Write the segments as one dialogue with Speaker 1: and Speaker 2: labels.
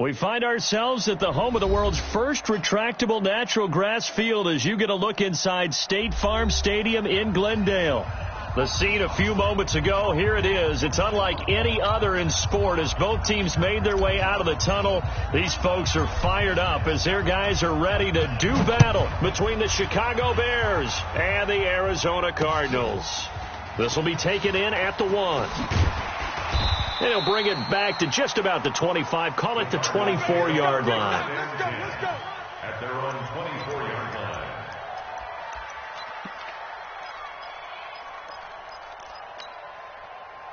Speaker 1: We find ourselves at the home of the world's first retractable natural grass field as you get a look inside State Farm Stadium in Glendale. The scene a few moments ago, here it is. It's unlike any other in sport as both teams made their way out of the tunnel. These folks are fired up as their guys are ready to do battle between the Chicago Bears and the Arizona Cardinals. This will be taken in at the 1. And he'll bring it back to just about the 25. Call it the 24-yard line.
Speaker 2: Let's go. At their own 24-yard line.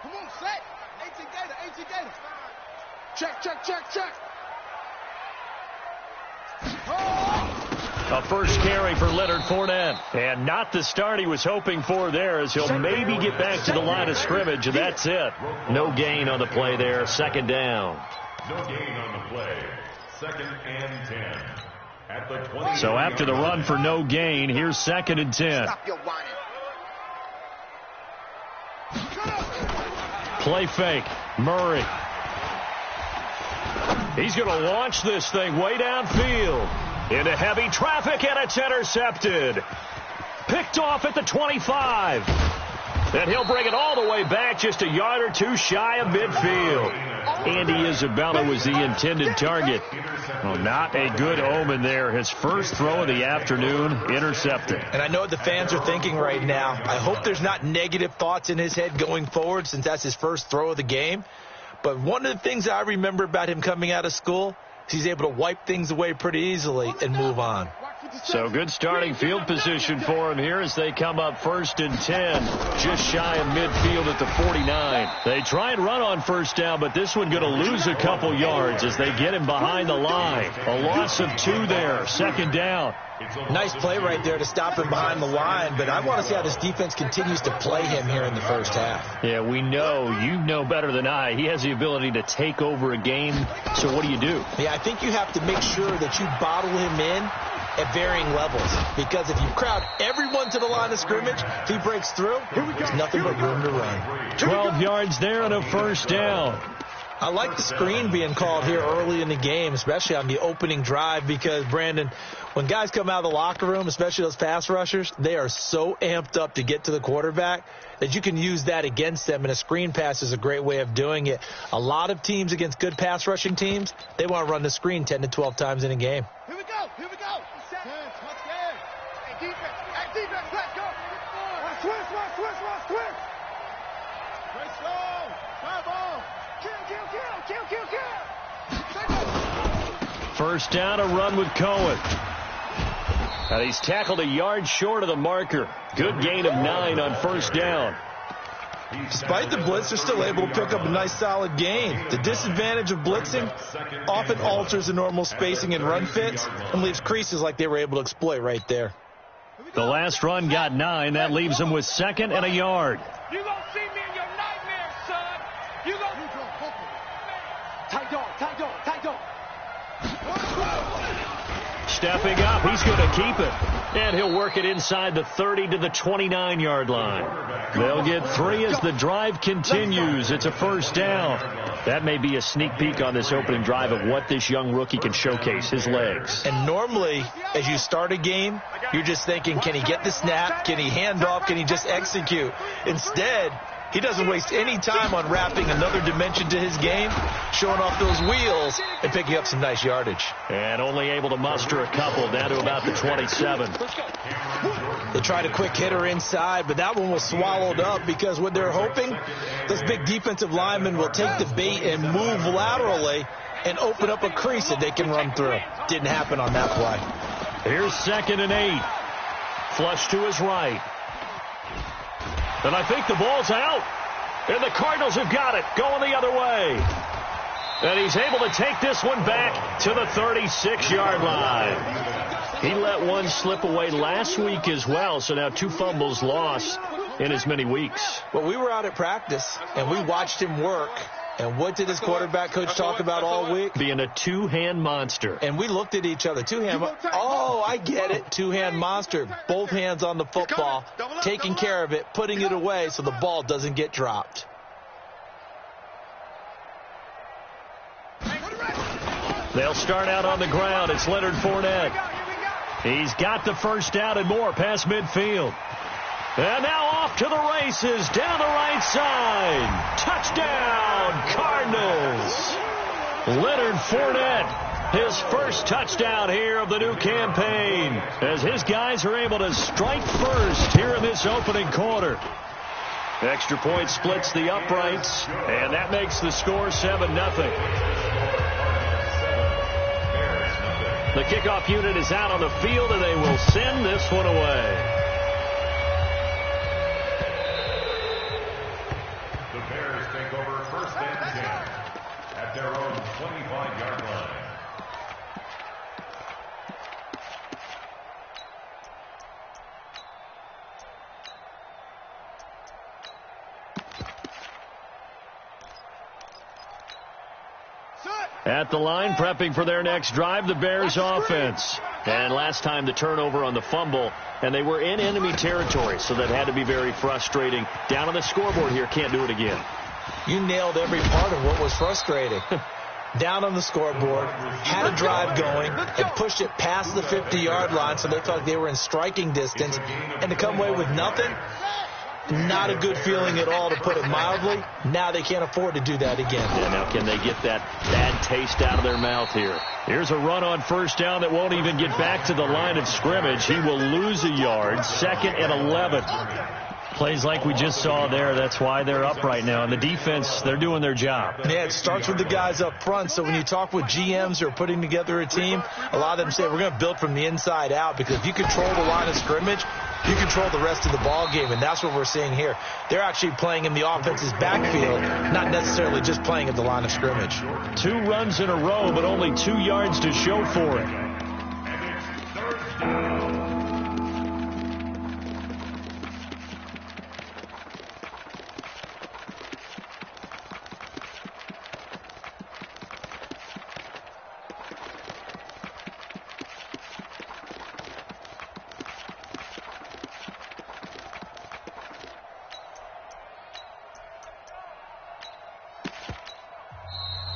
Speaker 3: Come on, set. 18 Gator. Check.
Speaker 1: A first carry for Leonard Fournette. And not the start he was hoping for there as he'll maybe get back to the line of scrimmage, and that's it. No gain on the play there. Second down.
Speaker 2: No gain on the play. 2nd and 10. At the 20.
Speaker 1: So after the run for no gain, here's 2nd and 10.
Speaker 3: Stop your whining.
Speaker 1: Play fake. Murray. He's going to launch this thing way downfield. Into heavy traffic, and it's intercepted. Picked off at the 25. And he'll bring it all the way back just a yard or two shy of midfield. Andy Isabella was the intended target. Well, not a good omen there. His first throw of the afternoon, intercepted.
Speaker 4: And I know what the fans are thinking right now. I hope there's not negative thoughts in his head going forward since that's his first throw of the game. But one of the things I remember about him coming out of school, he's able to wipe things away pretty easily and move on.
Speaker 1: So good starting field position for him here as they come up 1st and 10, just shy of midfield at the 49. They try and run on first down, but this one going to lose a couple yards as they get him behind the line. A loss of 2 there, 2nd down.
Speaker 4: Nice play right there to stop him behind the line, but I want to see how this defense continues to play him here in the first half.
Speaker 1: Yeah, we know. You know better than I. He has the ability to take over a game, so what do you do?
Speaker 4: Yeah, I think you have to make sure that you bottle him in at varying levels, because if you crowd everyone to the line of scrimmage, if he breaks through, there's nothing but room to run.
Speaker 1: 12 yards there and a first down.
Speaker 4: I like the screen being called here early in the game, especially on the opening drive, because, Brandon, when guys come out of the locker room, especially those pass rushers, they are so amped up to get to the quarterback that you can use that against them, and a screen pass is a great way of doing it. A lot of teams against good pass rushing teams, they want to run the screen 10 to 12 times in a game.
Speaker 3: Here we go. Hey, defense, let's go. Switch. Let's go. Drive on. Kill.
Speaker 1: First down, a run with Cohen. And he's tackled a yard short of the marker. Good gain of 9 on first down.
Speaker 4: Despite the blitz, they're still able to pick up a nice solid gain. The disadvantage of blitzing often alters the normal spacing and run fits and leaves creases like they were able to exploit right there.
Speaker 1: The last run got 9. That leaves them with 2nd and a yard.
Speaker 3: You gonna see me in your nightmares, son. You gonna tight dog.
Speaker 1: Stepping up, he's going to keep it. And he'll work it inside the 30 to the 29-yard line. They'll get 3 as the drive continues. It's a first down. That may be a sneak peek on this opening drive of what this young rookie can showcase, his legs.
Speaker 4: And normally, as you start a game, you're just thinking, can he get the snap? Can he hand off? Can he just execute? Instead, he doesn't waste any time on wrapping another dimension to his game, showing off those wheels and picking up some nice yardage.
Speaker 1: And only able to muster a couple down to about the 27.
Speaker 4: They tried a quick hitter inside, but that one was swallowed up because what they're hoping, those big defensive linemen will take the bait and move laterally and open up a crease that they can run through. Didn't happen on that play.
Speaker 1: Here's 2nd and 8. Flush to his right. And I think the ball's out. And the Cardinals have got it, going the other way. And he's able to take this one back to the 36-yard line. He let one slip away last week as well, so now 2 fumbles lost in as many weeks.
Speaker 4: Well, we were out at practice, and we watched him work. And what did his quarterback coach talk about all week?
Speaker 1: Being a two-hand monster.
Speaker 4: And we looked at each other. Two-hand. Oh, I get it. Two-hand monster. Both hands on the football, taking care of it, putting it away so the ball doesn't get dropped.
Speaker 1: They'll start out on the ground. It's Leonard Fournette. He's got the first down and more past midfield. And now off to the races down the right side. Touchdown, Cardinals. Leonard Fournette, his first touchdown here of the new campaign, as his guys are able to strike first here in this opening quarter. Extra point splits the uprights, and that makes the score 7-0. The kickoff unit is out on the field, and they will send this one away.
Speaker 2: The Bears take over first and 10 at their own 25-yard line.
Speaker 1: At the line, prepping for their next drive, the Bears offense. And last time the turnover on the fumble, and they were in enemy territory, so that had to be very frustrating. Down on the scoreboard here, can't do it again.
Speaker 4: You nailed every part of what was frustrating. Down on the scoreboard, had a drive going, and pushed it past the 50-yard line, so they felt like they were in striking distance. And to come away with nothing, not a good feeling at all, to put it mildly. Now they can't afford to do that again.
Speaker 1: Yeah, now can they get that bad taste out of their mouth here? Here's a run on first down that won't even get back to the line of scrimmage. He will lose a yard. 2nd and 11. Plays like we just saw there. That's why they're up right now. And the defense, they're doing their job.
Speaker 4: Yeah, it starts with the guys up front. So when you talk with GMs who are putting together a team, a lot of them say we're going to build from the inside out, because if you control the line of scrimmage, you control the rest of the ball game, and that's what we're seeing here. They're actually playing in the offense's backfield, not necessarily just playing at the line of scrimmage.
Speaker 1: 2 runs in a row, but only 2 yards to show for it.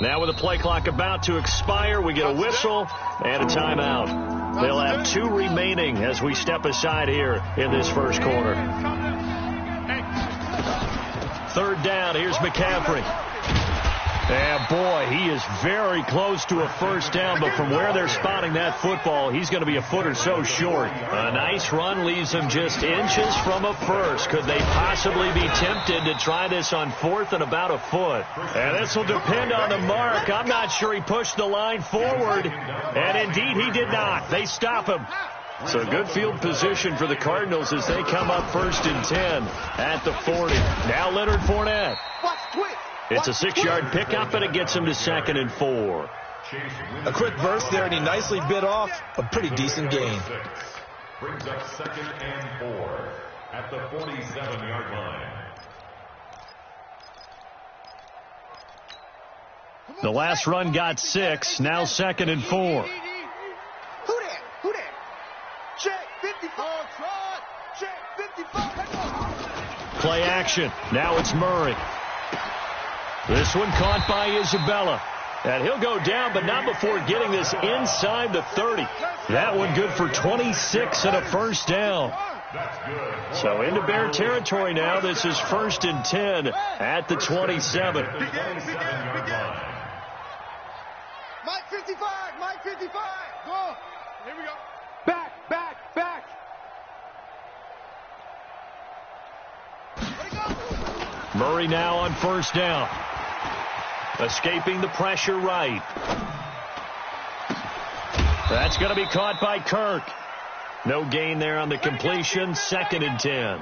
Speaker 1: Now with the play clock about to expire, we get a whistle and a timeout. They'll have 2 remaining as we step aside here in this first quarter. 3rd down, here's McCaffrey. And boy, he is very close to a first down, but from where they're spotting that football, he's going to be a foot or so short. A nice run leaves him just inches from a first. Could they possibly be tempted to try this on 4th and about a foot? And this will depend on the mark. I'm not sure he pushed the line forward, and indeed he did not. They stop him. So good field position for the Cardinals as they come up 1st and 10 at the 40. Now Leonard Fournette. It's a 6-yard pickup, and it him to 2nd and 4.
Speaker 4: A quick burst there, and he nicely bit off a pretty decent gain.
Speaker 2: Brings up 2nd and 4 at the 47-yard line.
Speaker 1: The last run got 6. Now 2nd and 4.
Speaker 3: Who that? Check 55. Check 55.
Speaker 1: Play action. Now it's Murray. This one caught by Isabella. And he'll go down, but not before getting this inside the 30. That one good for 26 and a first down. So into Bear territory now. This is 1st and 10 at the 27.
Speaker 3: Mike 55. Mike 55. Go. Here we go. Back.
Speaker 1: Murray now on first down. Escaping the pressure right. That's going to be caught by Kirk. No gain there on the completion. 2nd and 10.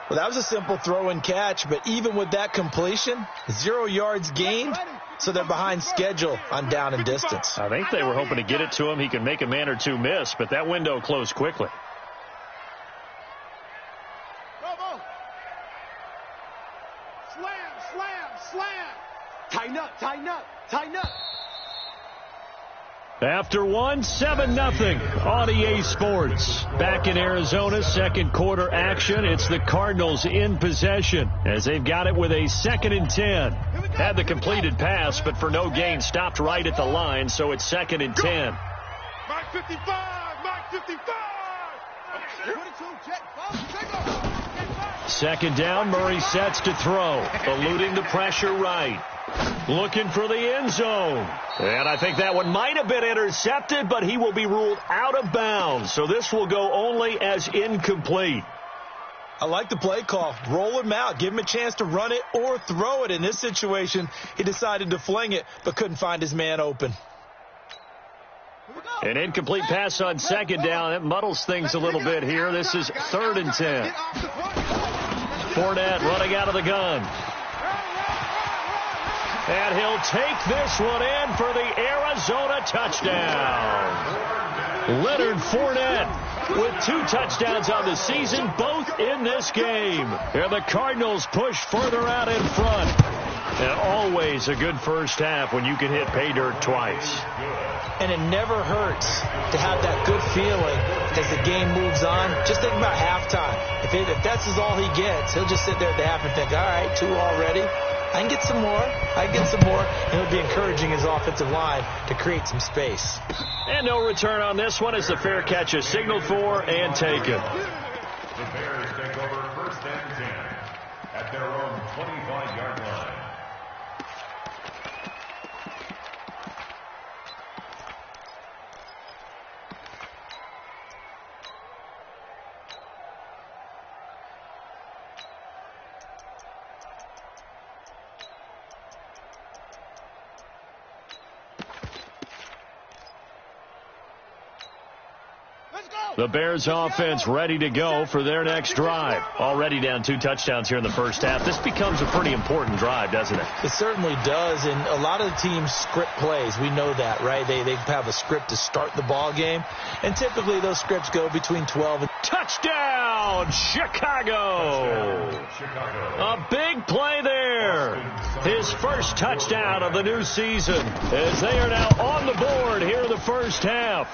Speaker 4: Well, that was a simple throw and catch, but even with that completion, 0 yards gained, so they're behind schedule on down and distance.
Speaker 1: I think they were hoping to get it to him. He could make a man or 2 miss, but that window closed quickly.
Speaker 3: Slam. Tighten up.
Speaker 1: After 7-0 on EA Sports. Back in Arizona, 2nd quarter action. It's the Cardinals in possession as they've got it with a 2nd and 10. Had the completed pass, but for no gain, stopped right at the line, so it's 2nd and 10.
Speaker 3: Mike 55! Mike 55!
Speaker 1: 2nd down, Murray sets to throw, eluding the pressure right. Looking for the end zone. And I think that one might have been intercepted, but he will be ruled out of bounds. So this will go only as incomplete.
Speaker 4: I like the play call. Roll him out. Give him a chance to run it or throw it. In this situation, he decided to fling it, but couldn't find his man open.
Speaker 1: An incomplete pass on 2nd down. That muddles things a little bit here. This is 3rd and 10. Fournette running out of the gun. And he'll take this one in for the Arizona touchdown. Leonard Fournette with 2 touchdowns on the season, both in this game. And the Cardinals push further out in front. And always a good first half when you can hit pay dirt twice.
Speaker 4: And it never hurts to have that good feeling as the game moves on. Just think about halftime. If that's all he gets, he'll just sit there at the half and think, all right, 2 already. I can get some more. And he'll be encouraging his offensive line to create some space.
Speaker 1: And no return on this one as the fair catch is signaled for and taken.
Speaker 2: The Bears take over 1st and 10 at their own 25-yard line.
Speaker 1: The Bears offense ready to go for their next drive. Already down 2 touchdowns here in the first half. This becomes a pretty important drive, doesn't it?
Speaker 4: It certainly does, and a lot of the teams script plays. We know that, right? They have a script to start the ball game, and typically those scripts go between 12 and...
Speaker 1: Touchdown, Chicago! A big play there. His first touchdown of the new season as they are now on the board here in the first half.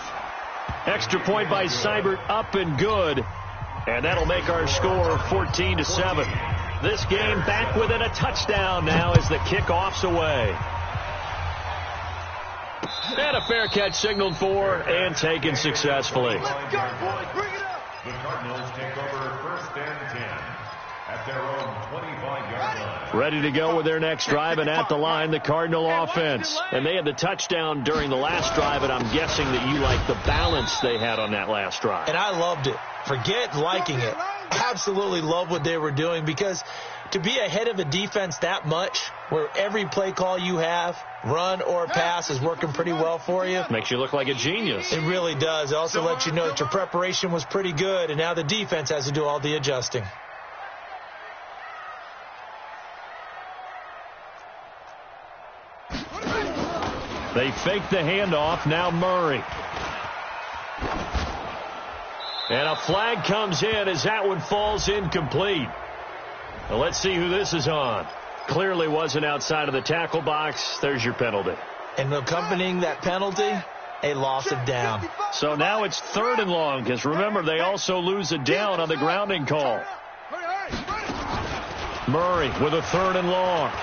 Speaker 1: Extra point by Seibert, up and good. And that'll make our score 14-7. This game back within a touchdown now as the kickoff's away. And a fair catch signaled for and taken successfully.
Speaker 3: Let's go, boys. Bring it up.
Speaker 2: The Cardinals take over 1st and 10 at their own 25-yard line.
Speaker 1: Ready to go with their next drive, and at the line, the Cardinal offense. And they had the touchdown during the last drive, and I'm guessing that you like the balance they had on that last drive.
Speaker 4: And I loved it. Forget liking it. Absolutely love what they were doing, because to be ahead of a defense that much, where every play call you have, run or pass, is working pretty well for you.
Speaker 1: Makes you look like a genius.
Speaker 4: It really does. It also lets you know that your preparation was pretty good, and now the defense has to do all the adjusting.
Speaker 1: They fake the handoff. Now Murray. And a flag comes in as that one falls incomplete. Well, let's see who this is on. Clearly wasn't outside of the tackle box. There's your penalty.
Speaker 4: And accompanying that penalty, a loss of down.
Speaker 1: So now it's 3rd and long, because remember, they also lose a down on the grounding call. Murray with a 3rd and long.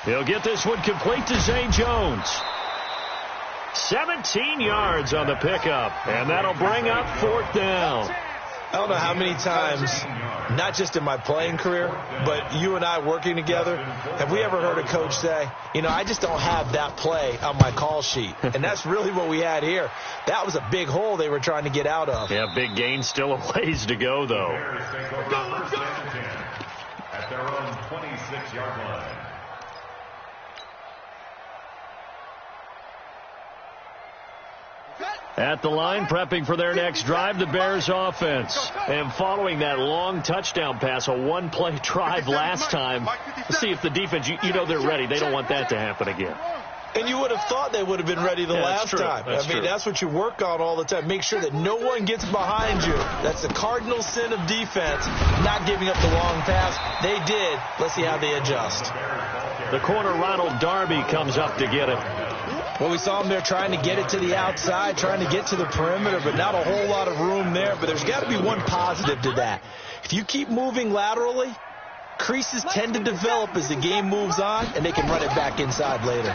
Speaker 1: He'll get this one complete to Zay Jones. 17 yards on the pickup, and that'll bring up 4th down.
Speaker 4: I don't know how many times, not just in my playing career, but you and I working together, have we ever heard a coach say, you know, I just don't have that play on my call sheet. And that's really what we had here. That was a big hole they were trying to get out of.
Speaker 1: Yeah, big gain, still a ways to go, though.
Speaker 2: At their own 26-yard line.
Speaker 1: At the line, prepping for their next drive, the Bears offense. And following that long touchdown pass, a one-play drive last time. Let's see if the defense, you know they're ready. They don't want that to happen again.
Speaker 4: And you would have thought they would have been ready the last time. That's what you work on all the time. Make sure that no one gets behind you. That's the cardinal sin of defense, not giving up the long pass. They did. Let's see how they adjust.
Speaker 1: The corner, Ronald Darby, comes up to get it.
Speaker 4: Well, we saw him there trying to get it to the outside, trying to get to the perimeter, but not a whole lot of room there. But there's got to be one positive to that. If you keep moving laterally, Creases tend to develop as the game moves on, and they can run it back inside later.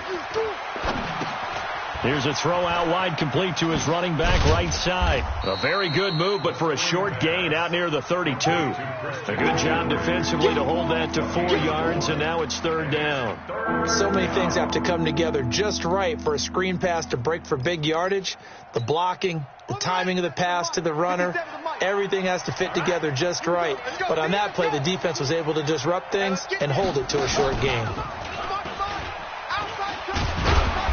Speaker 1: Here's a throw out wide, complete to his running back right side. A very good move, but for a short gain out near the 32. A good job defensively to hold that to 4 yards, and now it's third down.
Speaker 4: So many things have to come together just right for a screen pass to break for big yardage. The blocking, the timing of the pass to the runner, everything has to fit together just right. But on that play, the defense was able to disrupt things and hold it to a short gain.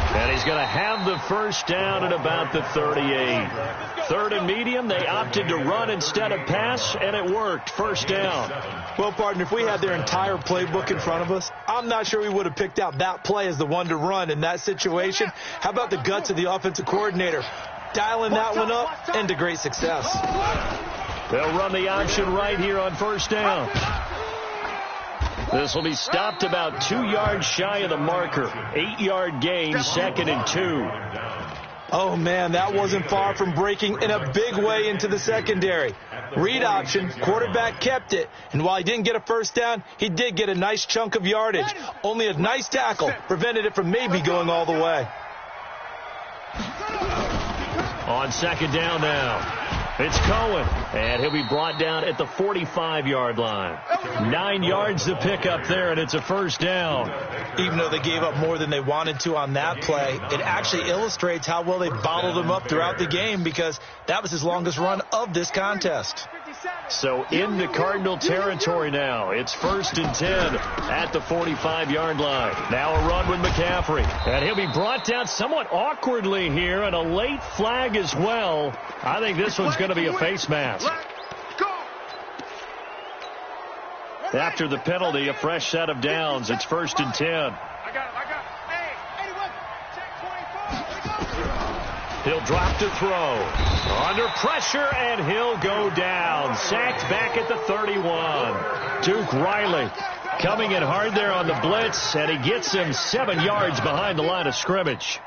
Speaker 1: And he's going to have the first down at about the 38. Third and medium, they opted to run instead of pass, and it worked. First down.
Speaker 4: Well, partner, if we had their entire playbook in front of us, I'm not sure we would have picked out that play as the one to run in that situation. How about the guts of the offensive coordinator? Dialing that one up into great success.
Speaker 1: They'll run the option right here on first down. This will be stopped about 2 yards shy of the marker. 8-yard gain, second and 2.
Speaker 4: Oh, man, that wasn't far from breaking in a big way into the secondary. Read option, quarterback kept it, and while he didn't get a first down, he did get a nice chunk of yardage. Only a nice tackle prevented it from maybe going all the way.
Speaker 1: On second down now. It's Cohen, and he'll be brought down at the 45-yard line. 9 yards to pick up there, and it's a first down.
Speaker 4: Even though they gave up more than they wanted to on that play, it actually illustrates how well they bottled him up throughout the game, because that was his longest run of this contest.
Speaker 1: So into Cardinal territory now. It's first and 10 at the 45-yard line. Now a run with McCaffrey. And he'll be brought down somewhat awkwardly here, and a late flag as well. I think this one's going to be a face mask. After the penalty, a fresh set of downs. It's first and 10. He'll drop to throw. Under pressure, and he'll go down. Sacked back at the 31. Duke Riley coming in hard there on the blitz, and he gets him 7 yards behind the line of scrimmage.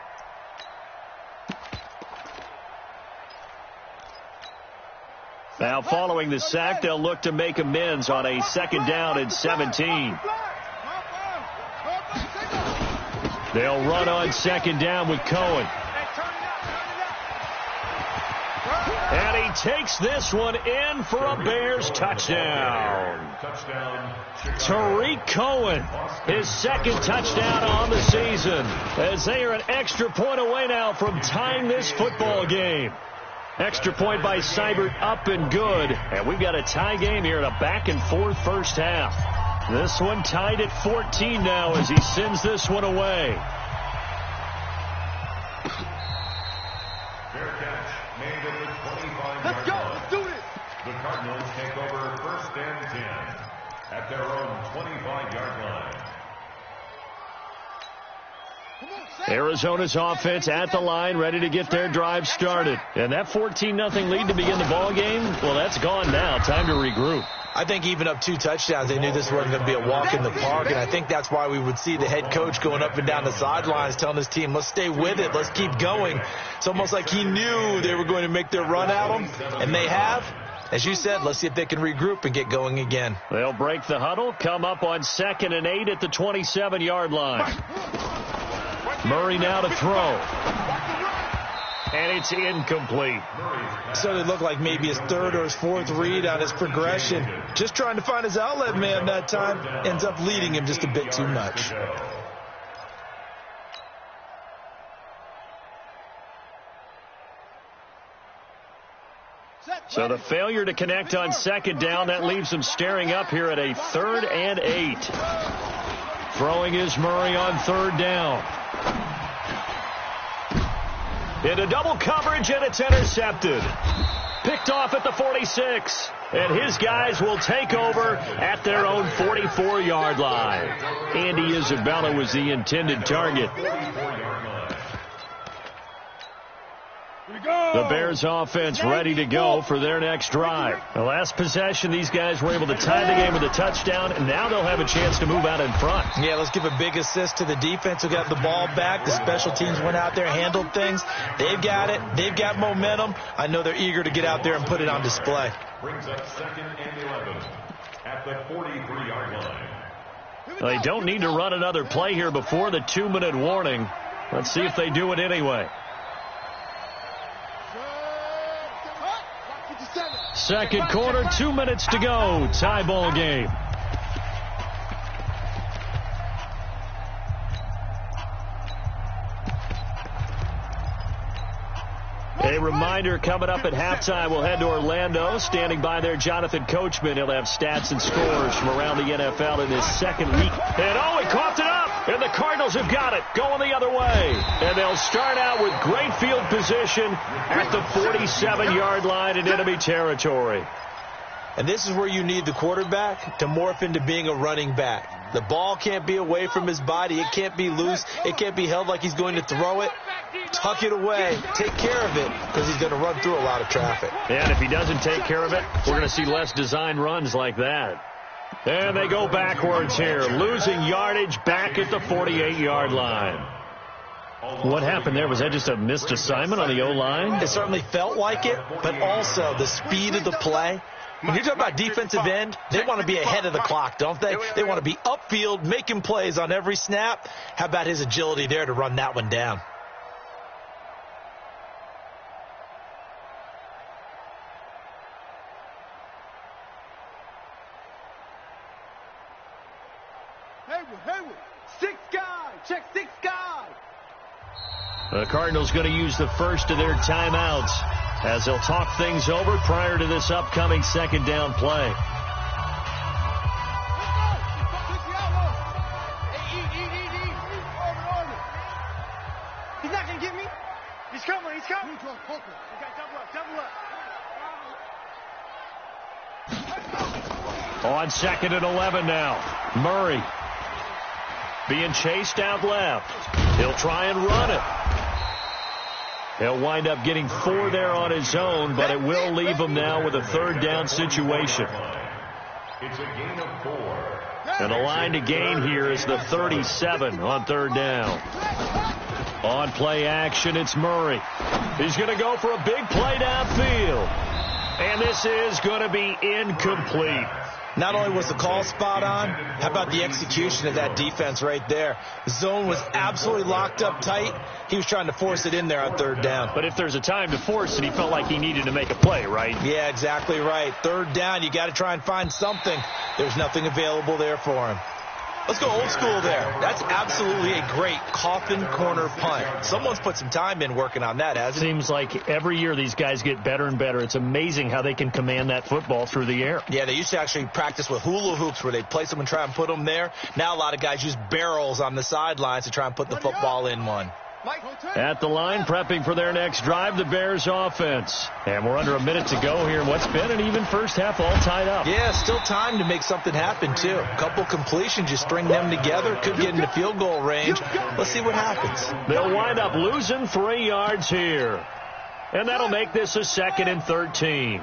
Speaker 1: Now following the sack, they'll look to make amends on a second down and 17. They'll run on second down with Cohen. And he takes this one in for a Bears touchdown. Tariq Cohen, his second touchdown on the season, as they are an extra point away now from tying this football game. Extra point by Seibert, up and good. And we've got a tie game here in a back-and-forth first half. This one tied at 14 now as he sends this one away.
Speaker 2: Fair catch made at the 25-yard line. Let's do it. The Cardinals take over first and 10 at their own 25-yard line.
Speaker 1: Arizona's offense at the line, ready to get their drive started. And that 14-0 lead to begin the ball game, well, that's gone now. Time to regroup.
Speaker 4: I think even up 2 touchdowns, they knew this wasn't going to be a walk in the park, and I think that's why we would see the head coach going up and down the sidelines telling his team, let's stay with it, let's keep going. It's almost like he knew they were going to make their run at him, and they have. As you said, let's see if they can regroup and get going again.
Speaker 1: They'll break the huddle, come up on 2nd and 8 at the 27-yard line. Murray now to throw. And it's incomplete.
Speaker 4: So it looked like maybe his 3rd or his 4th read on his progression. Just trying to find his outlet man that time. Ends up leading him just a bit too much.
Speaker 1: So the failure to connect on 2nd down, that leaves him staring up here at a 3rd and 8. Throwing is Murray on 3rd down. Into double coverage, and it's intercepted. Picked off at the 46. And his guys will take over at their own 44-yard line. Andy Isabella was the intended target. The Bears offense ready to go for their next drive. The last possession, these guys were able to tie the game with a touchdown, and now they'll have a chance to move out in front.
Speaker 4: Yeah, let's give a big assist to the defense who got the ball back. The special teams went out there, handled things. They've got it. They've got momentum. I know they're eager to get out there and put it on display.
Speaker 2: Brings up 2nd and 11. at the 43-yard line.
Speaker 1: They don't need to run another play here before the 2-minute warning. Let's see if they do it anyway. Second quarter, 2 minutes to go. Tie ball game. A reminder, coming up at halftime, we'll head to Orlando. Standing by there, Jonathan Coachman. He'll have stats and scores from around the NFL in his second week. And he coughed it up. And the Cardinals have got it, going the other way. And they'll start out with great field position at the 47-yard line in enemy territory.
Speaker 4: And this is where you need the quarterback to morph into being a running back. The ball can't be away from his body. It can't be loose. It can't be held like he's going to throw it. Tuck it away. Take care of it, because he's going to run through a lot of traffic.
Speaker 1: And if he doesn't take care of it, we're going to see less design runs like that. And they go backwards here, losing yardage back at the 48-yard line. What happened there? Was that just a missed assignment on the O-line?
Speaker 4: It certainly felt like it, but also the speed of the play. When you're talking about defensive end, they want to be ahead of the clock, don't they? They want to be upfield, making plays on every snap. How about his agility there to run that one down?
Speaker 3: Hayward, 6 guy, check 6 guy.
Speaker 1: The Cardinals going to use the first of their timeouts as they'll talk things over prior to this upcoming second down play.
Speaker 3: He's not going to get me. He's coming. Okay, double up.
Speaker 1: On second and 11 now. Murray being chased out left. He'll try and run it. He'll wind up getting 4 there on his own, but it will leave him now with a third down situation.
Speaker 2: It's a gain of 4.
Speaker 1: And the line to gain here is the 37 on third down. On play action, it's Murray. He's going to go for a big play downfield. And this is going to be incomplete.
Speaker 4: Not only was the call spot on, how about the execution of that defense right there? The zone was absolutely locked up tight. He was trying to force it in there on third down.
Speaker 1: But if there's a time to force it, he felt like he needed to make a play, right?
Speaker 4: Yeah, exactly right. Third down, you got to try and find something. There's nothing available there for him. Let's go old school there. That's absolutely a great coffin corner punt. Someone's put some time in working on that, hasn't it?
Speaker 1: Seems like every year these guys get better and better. It's amazing how they can command that football through the air.
Speaker 4: Yeah, they used to actually practice with hula hoops where they'd place them and try and put them there. Now a lot of guys use barrels on the sidelines to try and put the football in one.
Speaker 1: At the line, prepping for their next drive, the Bears offense. And we're under a minute to go here in what's been an even first half, all tied up.
Speaker 4: Yeah, still time to make something happen, too. A couple completions, you string them together, could get into field goal range. Let's see what happens.
Speaker 1: They'll wind up losing 3 yards here. And that'll make this a 2nd and 13.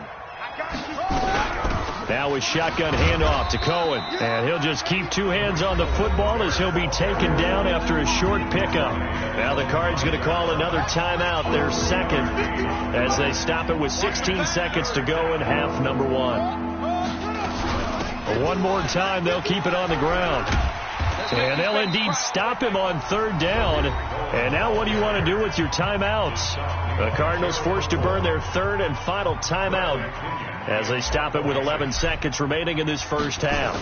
Speaker 1: Now with shotgun handoff to Cohen. And he'll just keep 2 hands on the football as he'll be taken down after a short pickup. Now the Cards going to call another timeout, their second, as they stop it with 16 seconds to go in half number 1. One more time, they'll keep it on the ground. And they'll indeed stop him on third down. And now what do you want to do with your timeouts? The Cardinals forced to burn their third and final timeout as they stop it with 11 seconds remaining in this first half.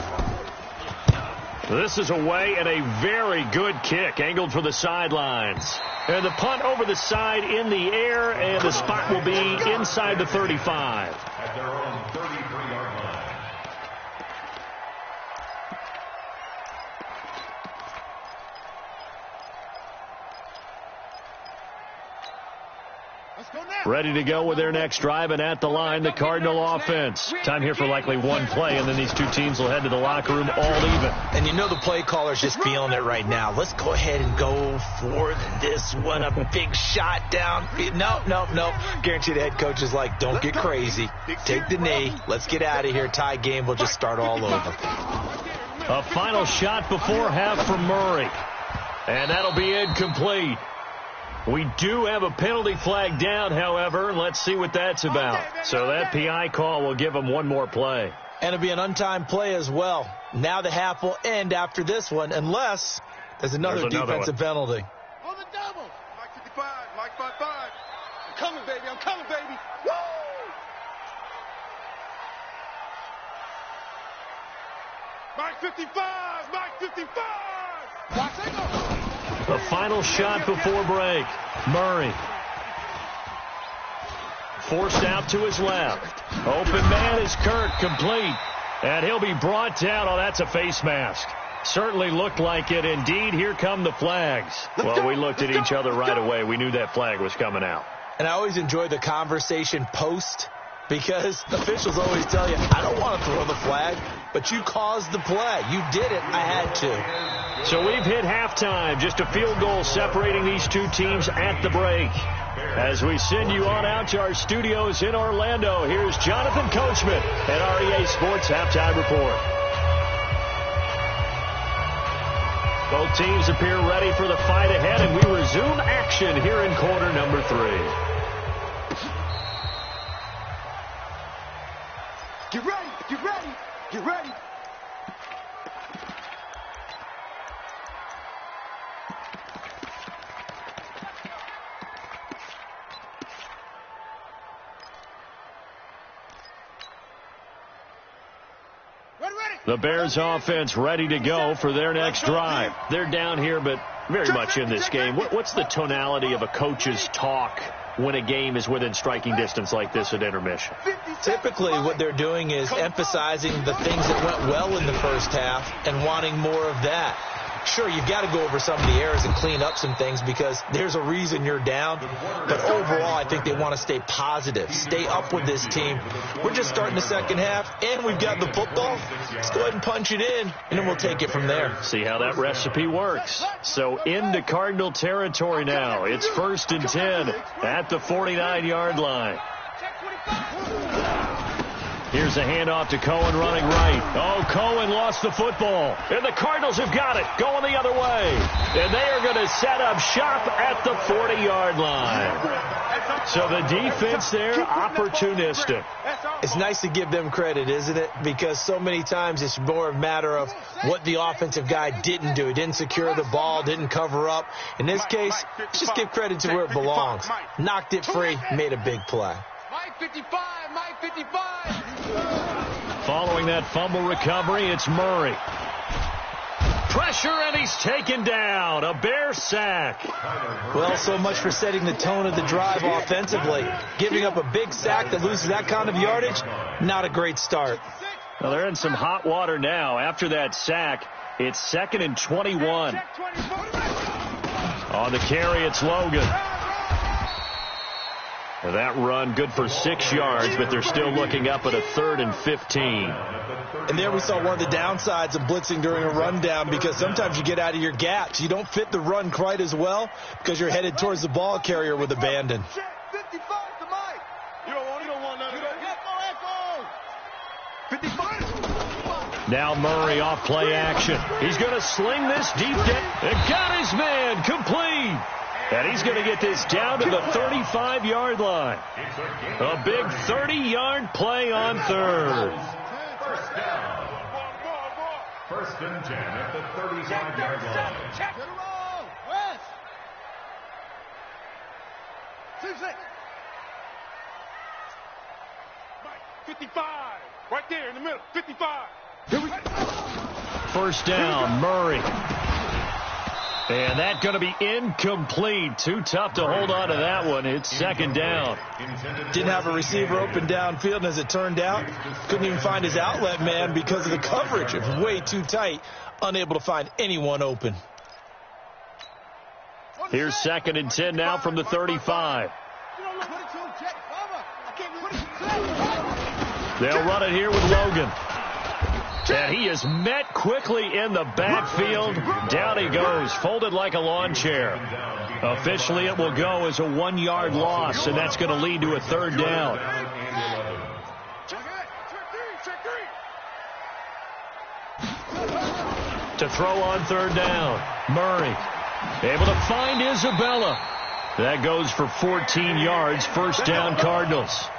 Speaker 1: This is away and a very good kick angled for the sidelines. And the punt over the side in the air, and the spot will be inside the 35.
Speaker 2: At their own 33-yard line.
Speaker 1: Ready to go with their next drive, and at the line, the Cardinal offense. Time here for likely one play, and then these two teams will head to the locker room all even.
Speaker 4: And you know the play caller's just feeling it right now. Let's go ahead and go for this one. A big shot down. No. Guarantee the head coach is like, don't get crazy. Take the knee. Let's get out of here. Tie game. We'll just start all over.
Speaker 1: A final shot before half from Murray. And that'll be incomplete. We do have a penalty flag down, however. Let's see what that's about. So that PI call will give them one more play.
Speaker 4: And it'll be an untimed play as well. Now the half will end after this one, unless there's another defensive penalty.
Speaker 3: On the double. Mike 55, Mike 55. I'm coming, baby. I'm coming, baby. Woo! Mike 55, Mike 55.
Speaker 1: The final shot before break. Murray. Forced out to his left. Open man is Kirk, complete. And he'll be brought down. Oh, that's a face mask. Certainly looked like it. Indeed, here come the flags. Well, we looked at each other right away. We knew that flag was coming out.
Speaker 4: And I always enjoy the conversation post, because officials always tell you, I don't want to throw the flag, but you caused the play. You did it. I had to.
Speaker 1: So we've hit halftime. Just a field goal separating these two teams at the break. As we send you on out to our studios in Orlando, here's Jonathan Coachman at REA Sports Halftime Report. Both teams appear ready for the fight ahead, and we resume action here in quarter number 3.
Speaker 3: Get ready, get ready, get ready.
Speaker 1: The Bears offense ready to go for their next drive. They're down here, but very much in this game. What's the tonality of a coach's talk when a game is within striking distance like this at intermission?
Speaker 4: Typically, what they're doing is emphasizing the things that went well in the first half and wanting more of that. Sure, you've got to go over some of the errors and clean up some things because there's a reason you're down. But overall, I think they want to stay positive, stay up with this team. We're just starting the second half, and we've got the football. Let's go ahead and punch it in, and then we'll take it from there.
Speaker 1: See how that recipe works. So into Cardinal territory now. It's 1st and 10 at the 49-yard line. Here's a handoff to Cohen running right. Oh, Cohen lost the football. And the Cardinals have got it, going the other way. And they are going to set up shop at the 40-yard line. So the defense there, opportunistic.
Speaker 4: It's nice to give them credit, isn't it? Because so many times it's more a matter of what the offensive guy didn't do. He didn't secure the ball, didn't cover up. In this case, just give credit to where it belongs. Knocked it free, made a big play.
Speaker 3: Mike 55, Mike 55.
Speaker 1: Following that fumble recovery, it's Murray. Pressure, and he's taken down. A Bear sack.
Speaker 4: Well, so much for setting the tone of the drive offensively. Giving up a big sack that loses that kind of yardage, not a great start.
Speaker 1: Well, they're in some hot water now. After that sack, it's 2nd and 21. On the carry, it's Logan. That run good for 6 yards, but they're still looking up at a 3rd and 15.
Speaker 4: And there we saw one of the downsides of blitzing during a rundown, because sometimes you get out of your gaps. You don't fit the run quite as well because you're headed towards the ball carrier with abandon.
Speaker 3: 55 to Mike. You don't want none of that.
Speaker 1: Now Murray off play action. He's going to sling this deep down. And got his man complete. And he's going to get this down to the 35-yard line. A big 30-yard play on 3rd.
Speaker 2: First down. 1st and 10 at the 35-yard line.
Speaker 3: Check. Get it all. West. 2-6. 55. Right there in the middle. 55. Here we go.
Speaker 1: 1st down, Murray. And that's going to be incomplete. Too tough to hold on to that one. It's 2nd down.
Speaker 4: Didn't have a receiver open downfield, and as it turned out, couldn't even find his outlet man because of the coverage. It was way too tight, unable to find anyone open.
Speaker 1: Here's 2nd and 10 now from the 35. They'll run it here with Logan. And he is met quickly in the backfield. Down he goes, folded like a lawn chair. Officially, it will go as a 1-yard loss, and that's going to lead to a 3rd down. To throw on 3rd down, Murray able to find Isabella. That goes for 14 yards. 1st down, Cardinals.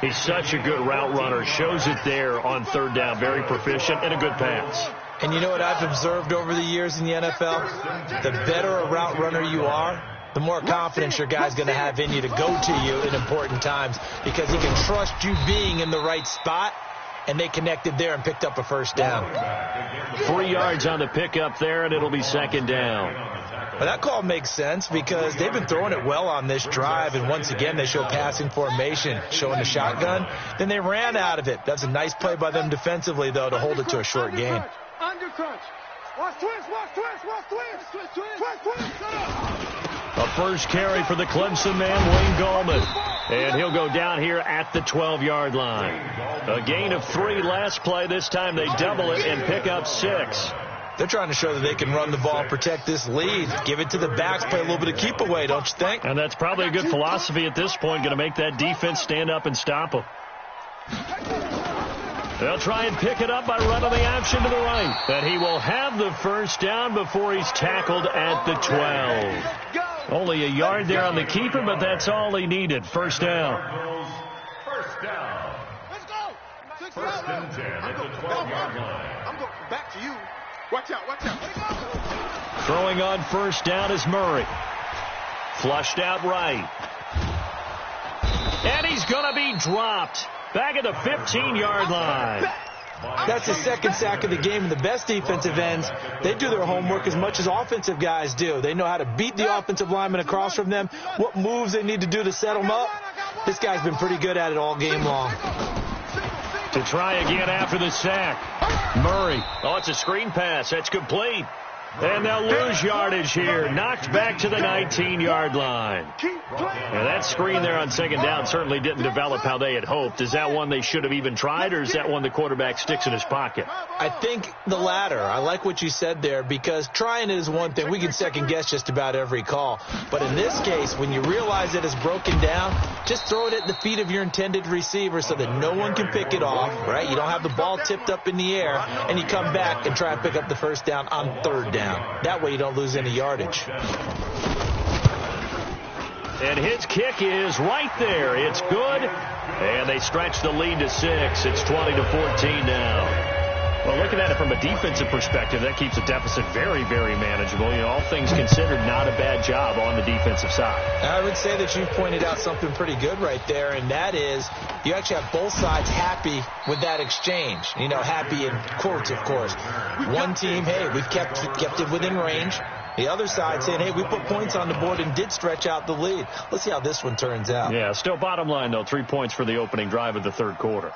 Speaker 1: He's such a good route runner. Shows it there on third down. Very proficient and a good pass.
Speaker 4: And you know what I've observed over the years in the NFL? The better a route runner you are, the more confidence your guy's going to have in you to go to you in important times, because he can trust you being in the right spot, and they connected there and picked up a first down.
Speaker 1: 3 yards on the pickup there, and it'll be second down.
Speaker 4: Well, that call makes sense because they've been throwing it well on this drive, and once again they show passing formation, showing the shotgun. Then they ran out of it. That's a nice play by them defensively, though, to hold it to a short gain.
Speaker 3: Under crunch. Watch twist, watch twist, watch twist. Twist, twist, twist. Shut up.
Speaker 1: A first carry for the Clemson man, Wayne Gallman. And he'll go down here at the 12-yard line. A gain of 3 last play. This time they double it and pick up 6.
Speaker 4: They're trying to show that they can run the ball, protect this lead, give it to the backs, play a little bit of keep away, don't you think?
Speaker 1: And that's probably a good philosophy at this point, going to make that defense stand up and stop them. They'll try and pick it up by running the option to the right. And he will have the first down before he's tackled at the 12. Only a yard there on the keeper, but that's all he needed. First down.
Speaker 2: First down.
Speaker 3: Let's go.
Speaker 2: First and 10 at the 12-yard line.
Speaker 3: I'm going back to you. Watch out, watch out.
Speaker 1: Throwing on first down is Murray. Flushed out right. And he's going to be dropped. Back at the 15-yard line.
Speaker 4: That's the second sack of the game, and the best defensive ends, they do their homework as much as offensive guys do. They know how to beat the offensive lineman across from them, what moves they need to do to set them up. This guy's been pretty good at it all game long.
Speaker 1: To try again after the sack. Murray. Oh, it's a screen pass. That's complete. And they'll lose yardage here. Knocked back to the 19-yard line. Now, that screen there on second down certainly didn't develop how they had hoped. Is that one they should have even tried, or is that one the quarterback sticks in his pocket?
Speaker 4: I think the latter. I like what you said there, because trying it is one thing. We can second-guess just about every call. But in this case, when you realize it is broken down, just throw it at the feet of your intended receiver so that no one can pick it off, right? You don't have the ball tipped up in the air, and you come back and try and pick up the first down on third down. That way you don't lose any yardage.
Speaker 1: And his kick is right there. It's good. And they stretch the lead to 6. It's 20-14 now. Well, looking at it from a defensive perspective, that keeps the deficit very, very manageable. You know, all things considered, not a bad job on the defensive side. I
Speaker 4: would say that you've pointed out something pretty good right there, and that is you actually have both sides happy with that exchange. You know, happy in quotes, of course. One team, hey, we've kept it within range. The other side saying, hey, we put points on the board and did stretch out the lead. Let's see how this one turns out.
Speaker 1: Yeah, still bottom line, though, 3 points for the opening drive of the third quarter.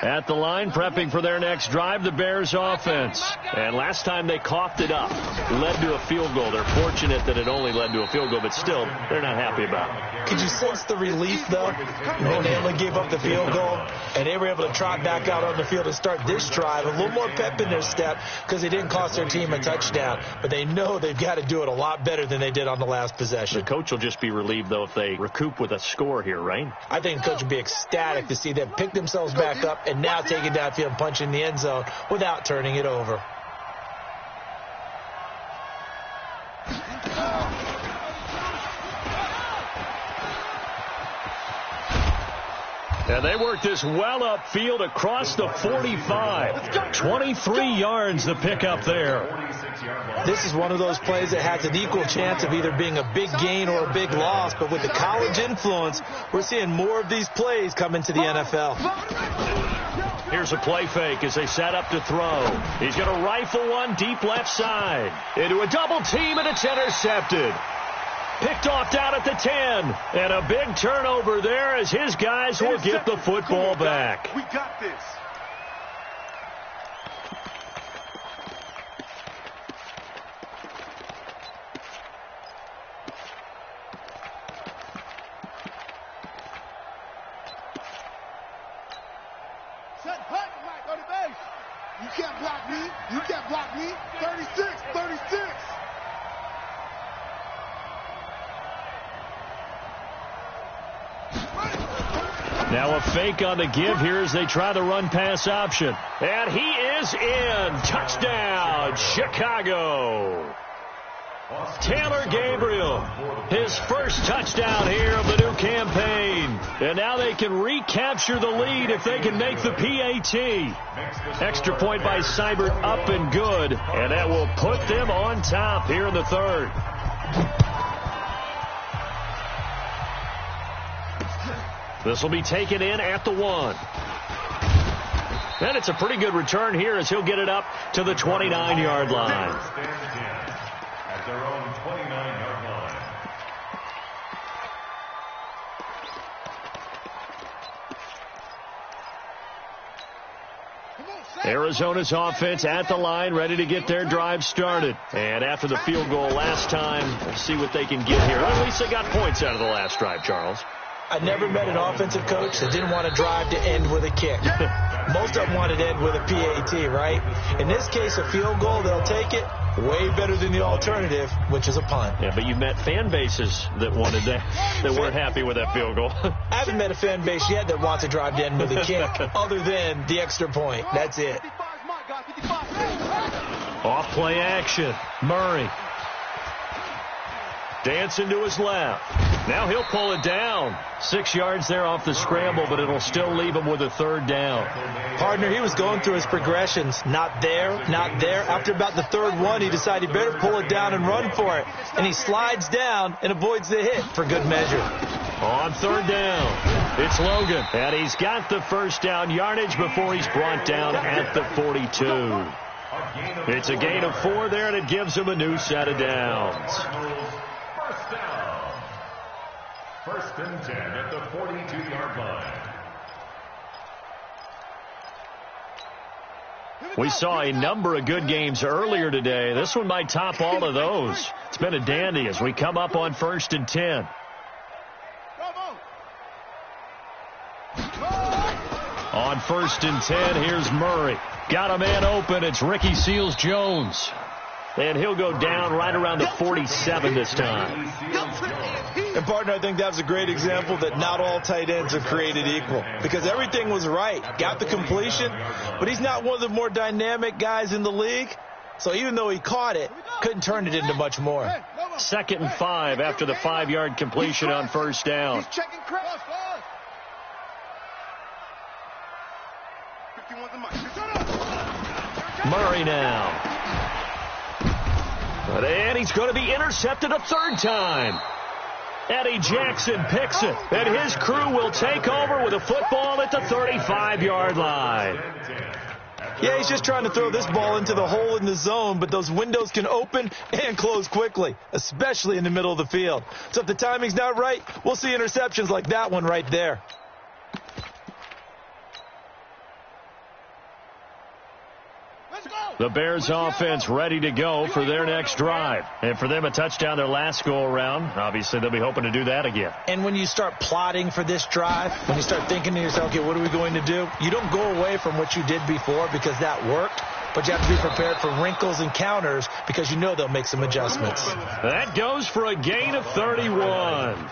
Speaker 1: At the line, prepping for their next drive, the Bears offense. And last time they coughed it up, led to a field goal. They're fortunate that it only led to a field goal, but still, they're not happy about it.
Speaker 4: Could you sense the relief, though, when they only gave up the field goal, and they were able to trot back out on the field and start this drive? A little more pep in their step because they didn't cost their team a touchdown, but they know they've got to do it a lot better than they did on the last possession.
Speaker 1: The coach will just be relieved, though, if they recoup with a score here, right?
Speaker 4: I think the coach will be ecstatic to see them pick themselves back up and now take it downfield and punch in the end zone without turning it over.
Speaker 1: And they work this well upfield across the 45. 23 yards the pickup there.
Speaker 4: This is one of those plays that has an equal chance of either being a big gain or a big loss. But with the college influence, we're seeing more of these plays come into the NFL.
Speaker 1: Here's a play fake as they set up to throw. He's going to rifle one deep left side. Into a double team, and it's intercepted. Picked off down at the 10. And a big turnover there as his guys will get the football back.
Speaker 3: We got this. Set hut right on the base. You can't block me. You can't block me. 36, 36.
Speaker 1: Now a fake on the give here as they try the run-pass option. And he is in. Touchdown, Chicago. Taylor Gabriel, his first touchdown here of the new campaign. And now they can recapture the lead if they can make the PAT. Extra point by Seibert, up and good. And that will put them on top here in the third. This will be taken in at the 1. And it's a pretty good return here as he'll get it up to the 29-yard line.
Speaker 2: At their own 29-yard line.
Speaker 1: Arizona's offense at the line, ready to get their drive started. And after the field goal last time, we'll see what they can get here. At least they got points out of the last drive, Charles.
Speaker 4: I never met an offensive coach that didn't want to drive to end with a kick. Most of them wanted to end with a PAT, right? In this case, a field goal, they'll take it. Way better than the alternative, which is a punt.
Speaker 1: Yeah, but you met fan bases that wanted that, that weren't happy with that field goal.
Speaker 4: I haven't met a fan base yet that wants to drive to end with a kick, other than the extra point. That's it.
Speaker 1: Off play action. Murray. Dancing to his left. Now he'll pull it down. 6 yards there off the scramble, but it'll still leave him with a third down.
Speaker 4: Partner, he was going through his progressions. Not there, not there. After about the third one, he decided he better pull it down and run for it. And he slides down and avoids the hit for good measure.
Speaker 1: On third down, it's Logan. And he's got the first down yardage before he's brought down at the 42. It's a gain of 4 there, and it gives him a new set of downs.
Speaker 2: First down. First and 10 at the 42-yard line.
Speaker 1: We saw a number of good games earlier today. This one might top all of those. It's been a dandy as we come up on first and 10. On first and 10, here's Murray. Got a man open. It's Ricky Seals-Jones. And he'll go down right around the 47 this time.
Speaker 4: And, partner, I think that was a great example that not all tight ends are created equal. Because everything was right. Got the completion, but he's not one of the more dynamic guys in the league. So even though he caught it, couldn't turn it into much more.
Speaker 1: 2nd and 5 after the 5-yard completion on first down.
Speaker 3: He's checking cross.
Speaker 1: Murray now. And he's going to be intercepted a third time. Eddie Jackson picks it, and his crew will take over with a football at the 35-yard line.
Speaker 4: Yeah, he's just trying to throw this ball into the hole in the zone, but those windows can open and close quickly, especially in the middle of the field. So if the timing's not right, we'll see interceptions like that one right there.
Speaker 1: The Bears offense ready to go for their next drive. And for them, a touchdown their last go-around. Obviously, they'll be hoping to do that again.
Speaker 4: And when you start plotting for this drive, when you start thinking to yourself, okay, what are we going to do? You don't go away from what you did before because that worked. But you have to be prepared for wrinkles and counters because you know they'll make some adjustments.
Speaker 1: That goes for a gain of 31.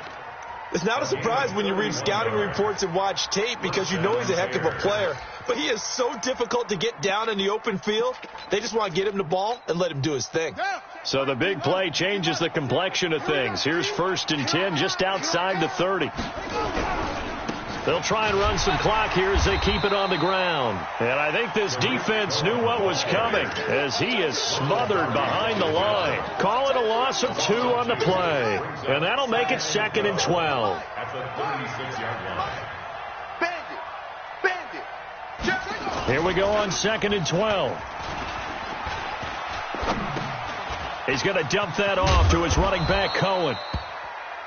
Speaker 4: It's not a surprise when you read scouting reports and watch tape because you know he's a heck of a player. But he is so difficult to get down in the open field. They just want to get him the ball and let him do his thing.
Speaker 1: So the big play changes the complexion of things. Here's first and 10 just outside the 30. They'll try and run some clock here as they keep it on the ground. And I think this defense knew what was coming as he is smothered behind the line. Call it a loss of 2 on the play. And that'll make it 2nd and 12.
Speaker 2: At the 36-yard line.
Speaker 1: Here we go on 2nd and 12. He's going to dump that off to his running back, Cohen.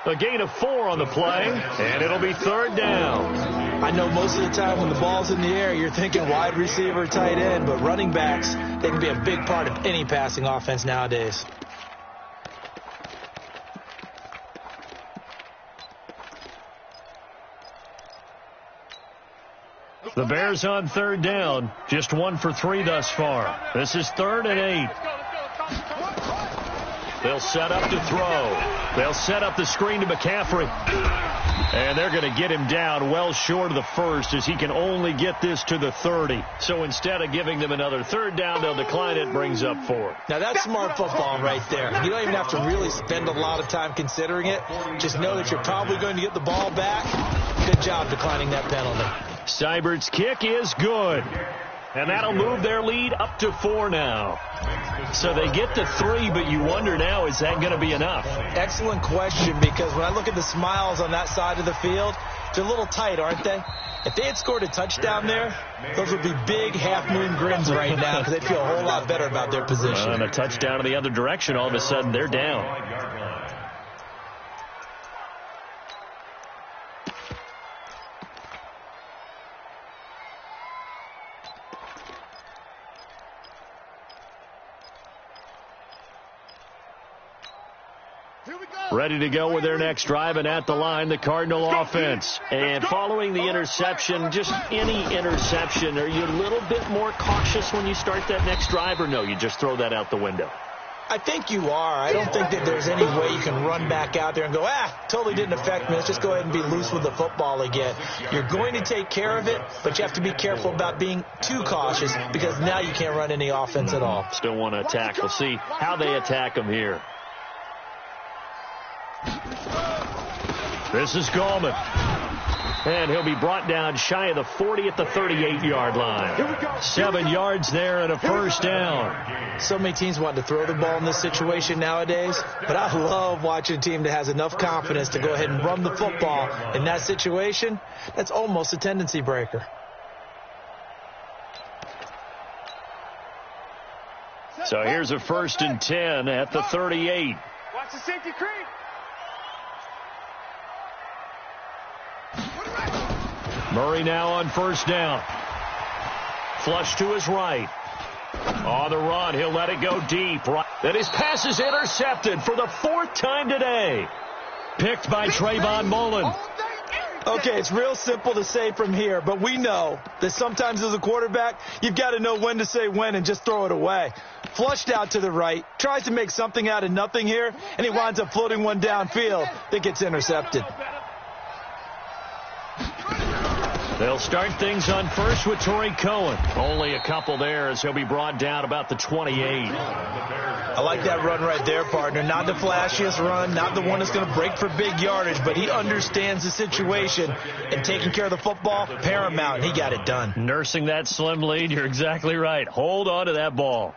Speaker 1: A gain of 4 on the play, and it'll be 3rd down.
Speaker 4: I know most of the time when the ball's in the air, you're thinking wide receiver, tight end, but running backs, they can be a big part of any passing offense nowadays.
Speaker 1: The Bears on 3rd down, just 1 for 3 thus far. This is 3rd and 8. They'll set up to throw. They'll set up the screen to McCaffrey. And they're going to get him down well short of the first, as he can only get this to the 30. So instead of giving them another third down, they'll decline it, brings up 4.
Speaker 4: Now that's smart football right there. You don't even have to really spend a lot of time considering it. Just know that you're probably going to get the ball back. Good job declining that penalty.
Speaker 1: Seibert's kick is good. And that'll move their lead up to 4 now. So they get to 3, but you wonder now, is that going to be enough?
Speaker 4: Excellent question, because when I look at the smiles on that side of the field, they're a little tight, aren't they? If they had scored a touchdown there, those would be big half-moon grins right now, because they'd feel a whole lot better about their position.
Speaker 1: And a touchdown in the other direction, all of a sudden they're down. Ready to go with their next drive, and at the line, the Cardinal offense. And following the interception, just any interception, are you a little bit more cautious when you start that next drive, or no, you just throw that out the window?
Speaker 4: I think you are. I don't think that there's any way you can run back out there and go, totally didn't affect me. Let's just go ahead and be loose with the football again. You're going to take care of it, but you have to be careful about being too cautious, because now you can't run any offense at all.
Speaker 1: Still want to attack. We'll see how they attack them here. This is Gallman. And he'll be brought down shy of the 40 at the 38-yard line. 7 yards there and a first down.
Speaker 4: So many teams want to throw the ball in this situation nowadays, but I love watching a team that has enough confidence to go ahead and run the football. In that situation, that's almost a tendency breaker.
Speaker 1: So here's a 1st and 10 at the 38.
Speaker 3: Watch the safety creep.
Speaker 1: Murray now on 1st down. Flush to his right. On the run, he'll let it go deep. Then his pass is intercepted for the 4th time today. Picked by Trayvon Mullen.
Speaker 4: Okay, it's real simple to say from here, but we know that sometimes as a quarterback, you've got to know when to say when and just throw it away. Flushed out to the right, tries to make something out of nothing here, and he winds up floating one downfield that gets intercepted.
Speaker 1: They'll start things on first with Torrey Cohen. Only a couple there as he'll be brought down about the 28.
Speaker 4: I like that run right there, partner. Not the flashiest run, not the one that's going to break for big yardage, but he understands the situation, and taking care of the football, paramount, and he got it done.
Speaker 1: Nursing that slim lead, you're exactly right. Hold on to that ball.